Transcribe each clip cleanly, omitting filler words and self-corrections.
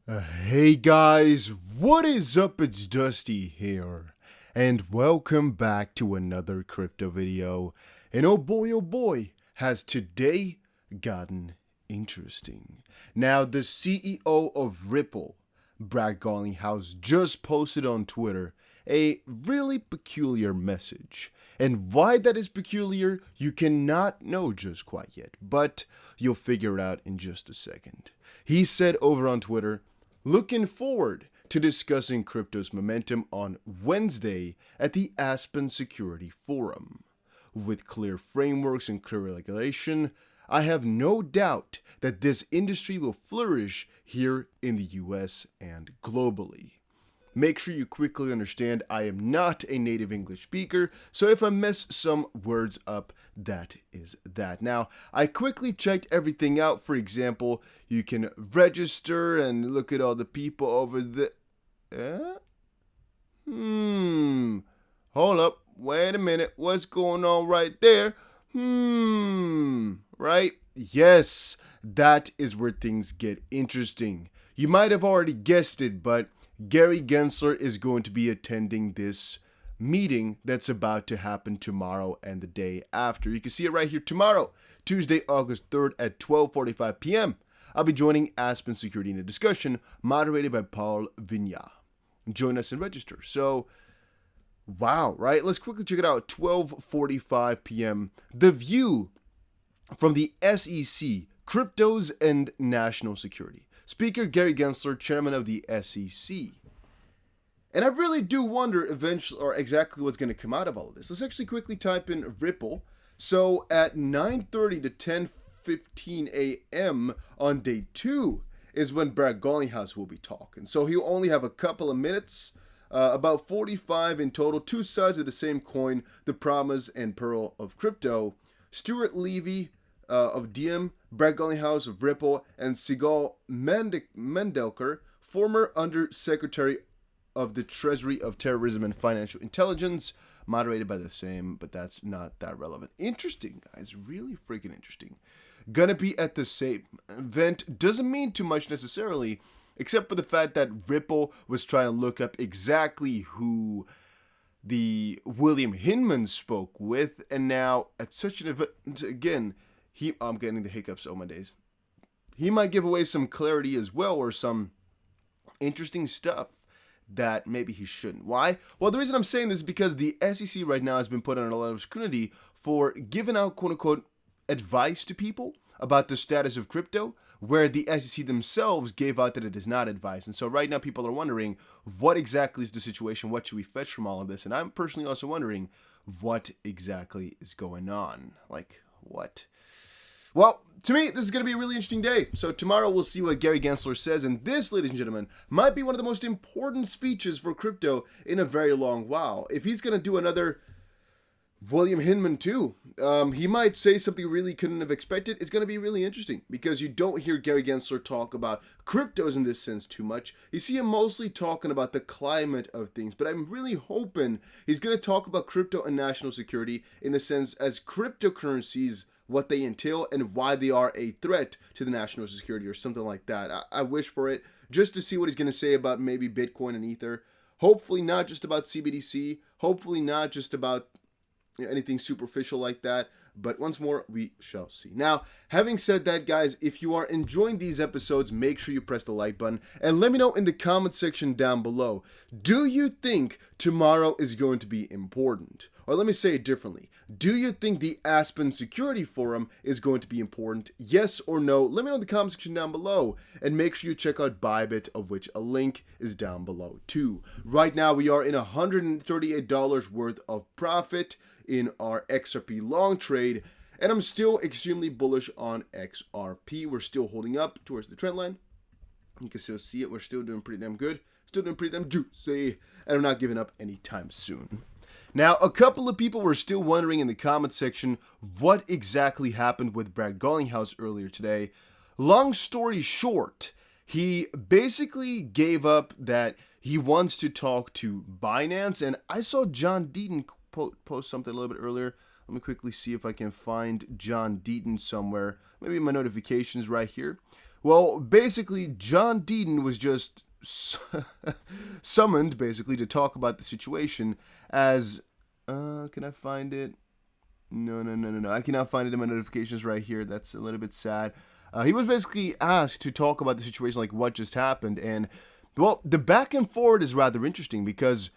Hey guys, what is up? It's Dusty here, and welcome back to another crypto video. And oh boy, has today gotten interesting. Now, the CEO of Ripple, Brad Garlinghouse, just posted on Twitter a really peculiar message. And why that is peculiar, you cannot know just quite yet, but you'll figure it out in just a second. He said over on Twitter, looking forward to discussing crypto's momentum on Wednesday at the Aspen Security Forum. With clear frameworks and clear regulation, I have no doubt that this industry will flourish here in the US and globally. Make sure you quickly understand I am not a native English speaker, so if I mess some words up, that is that. Now, I quickly checked everything out. For example, you can register and look at all the people over there. Hold up. Wait a minute. What's going on right there? Right? Yes, that is where things get interesting. You might have already guessed it, but Gary Gensler is going to be attending this meeting that's about to happen tomorrow and the day after. You can see it right here tomorrow, Tuesday, August 3rd at 12:45 p.m. I'll be joining Aspen Security in a discussion moderated by Paul Vigna. Join us and register. So, wow, right? Let's quickly check it out. 12:45 p.m. The View from the SEC, Cryptos and National Security. Speaker Gary Gensler, chairman of the SEC. And I really do wonder eventually, or exactly what's going to come out of all of this. Let's actually quickly type in Ripple. So at 9:30 to 10:15 a.m. on day 2 is when Brad Garlinghouse will be talking. So he'll only have a couple of minutes, about 45 in total, two sides of the same coin, the promise and pearl of crypto. Stuart Levy of Diem, Brad Garlinghouse of Ripple, and Sigal Mendelker, former Undersecretary of the Treasury of Terrorism and Financial Intelligence, moderated by the same, but that's not that relevant. Interesting, guys, really freaking interesting. Gonna be at the same event, doesn't mean too much necessarily, except for the fact that Ripple was trying to look up exactly who the William Hinman spoke with, and now at such an event, again, I'm getting the hiccups on my days. He might give away some clarity as well, or some interesting stuff that maybe he shouldn't. Why? Well, the reason I'm saying this is because the SEC right now has been put under a lot of scrutiny for giving out quote-unquote advice to people about the status of crypto, where the SEC themselves gave out that it is not advice. And so right now people are wondering, what exactly is the situation? What should we fetch from all of this? And I'm personally also wondering, what exactly is going on? Like, what? Well, to me, this is going to be a really interesting day. So tomorrow we'll see what Gary Gensler says. And this, ladies and gentlemen, might be one of the most important speeches for crypto in a very long while. If he's going to do another William Hinman too, he might say something we really couldn't have expected. It's going to be really interesting because you don't hear Gary Gensler talk about cryptos in this sense too much. You see him mostly talking about the climate of things, but I'm really hoping he's going to talk about crypto and national security in the sense as cryptocurrencies, what they entail and why they are a threat to the national security or something like that. I wish for it just to see what he's going to say about maybe Bitcoin and Ether. Hopefully not just about CBDC. Hopefully not just about anything superficial like that. But once more, we shall see. Now, having said that, guys, if you are enjoying these episodes, make sure you press the like button and let me know in the comment section down below. Do you think tomorrow is going to be important? Or let me say it differently. Do you think the Aspen Security Forum is going to be important? Yes or no? Let me know in the comment section down below. And make sure you check out Bybit, of which a link is down below too. Right now, we are in $138 worth of profit in our XRP long trade, and I'm still extremely bullish on XRP. We're still holding up towards the trend line. You can still see it. We're still doing pretty damn good. Still doing pretty damn juicy, and I'm not giving up anytime soon. Now, a couple of people were still wondering in the comment section what exactly happened with Brad Garlinghouse earlier today. Long story short, he basically gave up that he wants to talk to Binance, and I saw John Deaton post something a little bit earlier. Let me quickly see if I can find John Deaton somewhere. Maybe my notifications right here. Well, basically, John Deaton was just summoned, basically, to talk about the situation as. Can I find it? No. I cannot find it in my notifications right here. That's a little bit sad. He was basically asked to talk about the situation, like what just happened. And, well, the back and forward is rather interesting because,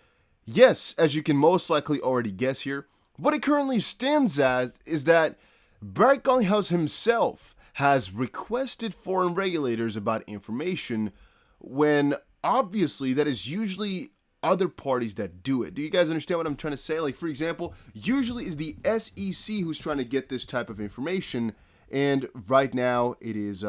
yes, as you can most likely already guess here, what it currently stands as is that Garlinghouse himself has requested foreign regulators about information when obviously that is usually other parties that do it. Do you guys understand what I'm trying to say? Like, for example, usually is the SEC who's trying to get this type of information, and right now it is,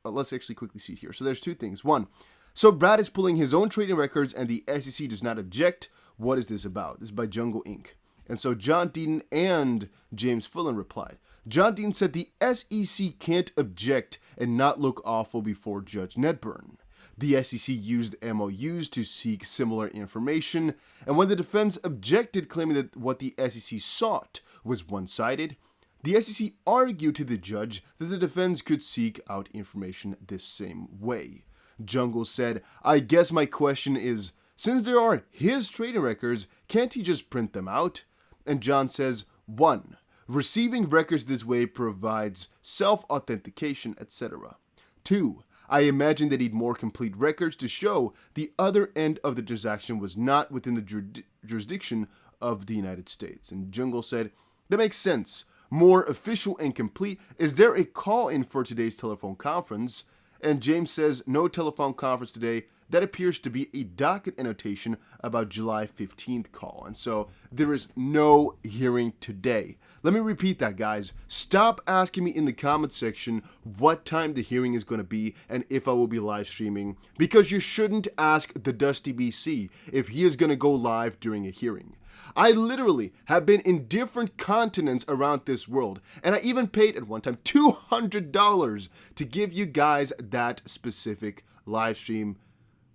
let's actually quickly see here. So there's two things. One, so Brad is pulling his own trading records and the SEC does not object. What is this about? This is by Jungle Inc. And so John Deaton and James Fullen replied. John Deaton said the SEC can't object and not look awful before Judge Nedburn. The SEC used MOUs to seek similar information, and when the defense objected, claiming that what the SEC sought was one-sided, the SEC argued to the judge that the defense could seek out information this same way. Jungle said, I guess my question is, since there are his trading records, can't he just print them out? And John says, 1. Receiving records this way provides self-authentication, etc. 2. I imagine they need more complete records to show the other end of the transaction was not within the jurisdiction of the United States. And Jungle said, that makes sense. More official and complete. Is there a call-in for today's telephone conference? And James says, no telephone conference today. That appears to be a docket annotation about July 15th call. And so there is no hearing today. Let me repeat that, guys. Stop asking me in the comment section what time the hearing is going to be and if I will be live streaming, because you shouldn't ask the Dusty BC if he is going to go live during a hearing. I literally have been in different continents around this world, and I even paid at one time $200 to give you guys that specific live stream.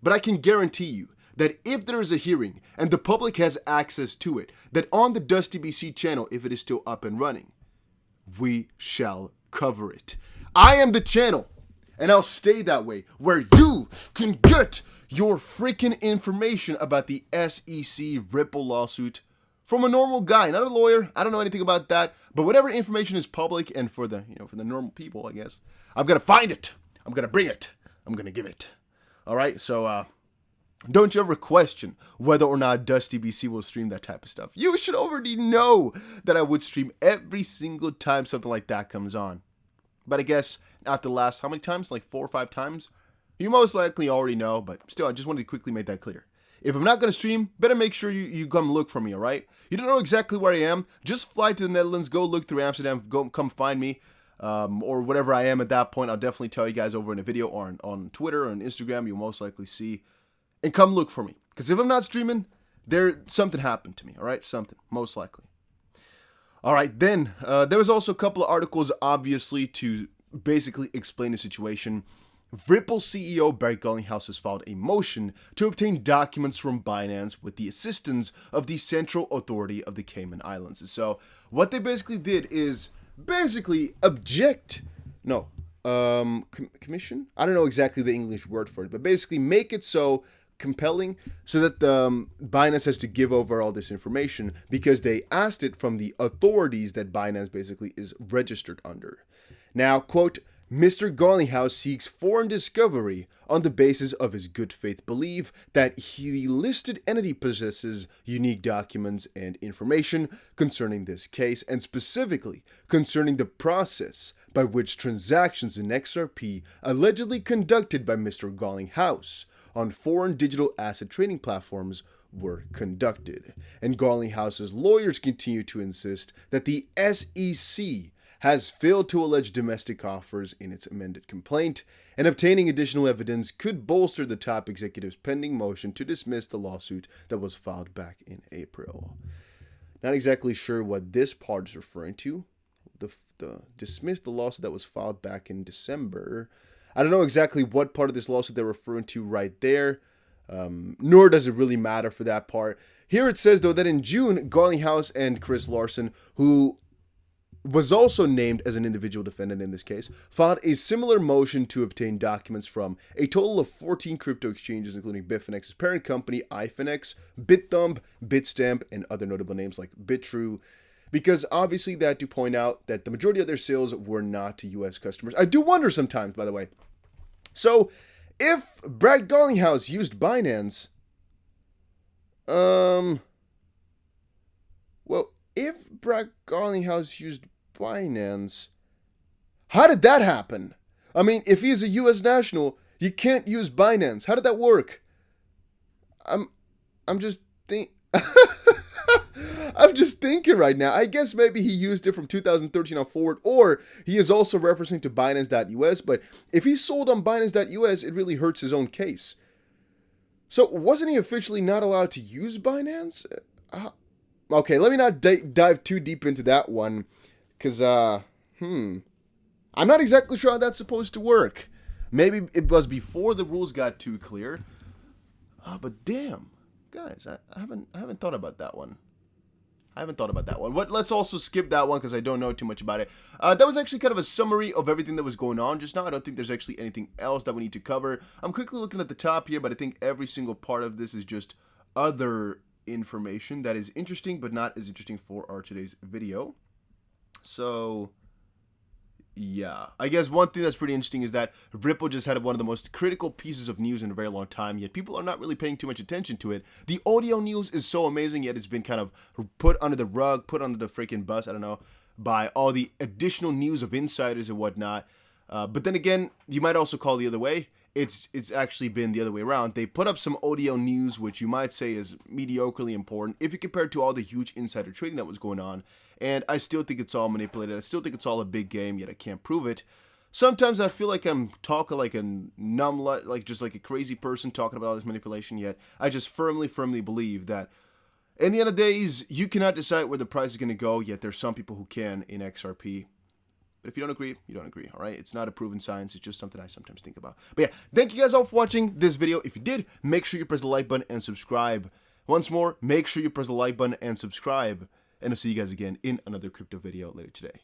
But I can guarantee you that if there is a hearing and the public has access to it, that on the Dusty BC channel, if it is still up and running, we shall cover it. I am the channel, and I'll stay that way, where you can get your freaking information about the SEC Ripple lawsuit from a normal guy, not a lawyer. I don't know anything about that, but whatever information is public and for the normal people, I guess, I'm gonna find it. I'm gonna bring it. I'm gonna give it. All right, so don't you ever question whether or not Dusty BC will stream that type of stuff. You should already know that I would stream every single time something like that comes on. But I guess after the last, how many times? Like 4 or 5 times? You most likely already know, but still, I just wanted to quickly make that clear. If I'm not going to stream, better make sure you come look for me, all right? You don't know exactly where I am, just fly to the Netherlands, go look through Amsterdam, come find me. Or whatever I am at that point, I'll definitely tell you guys over in a video or on Twitter or on Instagram, you'll most likely see. And come look for me. Because if I'm not streaming, something happened to me, all right? Something, most likely. All right, then, there was also a couple of articles, obviously, to basically explain the situation. Ripple CEO Barry Garlinghouse has filed a motion to obtain documents from Binance with the assistance of the Central Authority of the Cayman Islands. And so, what they basically did is commission? I don't know exactly the English word for it, but basically make it so compelling so that Binance has to give over all this information because they asked it from the authorities that Binance basically is registered under. Now, quote, Mr. Garlinghouse seeks foreign discovery on the basis of his good faith belief that the listed entity possesses unique documents and information concerning this case, and specifically concerning the process by which transactions in XRP allegedly conducted by Mr. Garlinghouse on foreign digital asset trading platforms were conducted. And Garlinghouse's lawyers continue to insist that the SEC has failed to allege domestic offers in its amended complaint, and obtaining additional evidence could bolster the top executive's pending motion to dismiss the lawsuit that was filed back in April. Not exactly sure what this part is referring to. The dismiss the lawsuit that was filed back in December. I don't know exactly what part of this lawsuit they're referring to right there, nor does it really matter for that part. Here it says, though, that in June, Garlinghouse and Chris Larson, who was also named as an individual defendant in this case, filed a similar motion to obtain documents from a total of 14 crypto exchanges, including Bitfinex's parent company, iFinex, BitThumb, Bitstamp, and other notable names like BITRUE, because obviously they had to point out that the majority of their sales were not to U.S. customers. I do wonder sometimes, by the way. So, if Brad Garlinghouse used Binance, if Brad Garlinghouse used Binance, how did that happen? I mean, if he's a U.S. national, you can't use Binance. How did that work? I'm just I'm just thinking right now. I guess maybe he used it from 2013 on forward, or he is also referencing to Binance.us. But if he sold on Binance.us, it really hurts his own case. So wasn't he officially not allowed to use Binance? Okay, let me not dive too deep into that one, because, I'm not exactly sure how that's supposed to work. Maybe it was before the rules got too clear. But damn, guys, I haven't thought about that one. But let's also skip that one because I don't know too much about it. That was actually kind of a summary of everything that was going on just now. I don't think there's actually anything else that we need to cover. I'm quickly looking at the top here, but I think every single part of this is just other information that is interesting, but not as interesting for our today's video. So, yeah, I guess one thing that's pretty interesting is that Ripple just had one of the most critical pieces of news in a very long time, yet people are not really paying too much attention to it. The audio news is so amazing, yet it's been kind of put under the rug, put under the freaking bus, I don't know, by all the additional news of insiders and whatnot. But then again, you might also call the other way. It's actually been the other way around. They put up some audio news, which you might say is mediocrely important if you compare it to all the huge insider trading that was going on. And I still think it's all manipulated. I still think it's all a big game, yet I can't prove it. Sometimes I feel like I'm talking like a just like a crazy person talking about all this manipulation, yet I just firmly believe that in the end of the days, you cannot decide where the price is going to go, yet there's some people who can in XRP. But if you don't agree, you don't agree, all right? It's not a proven science. It's just something I sometimes think about. But yeah, thank you guys all for watching this video. If you did, make sure you press the like button and subscribe. Once more, make sure you press the like button and subscribe. And I'll see you guys again in another crypto video later today.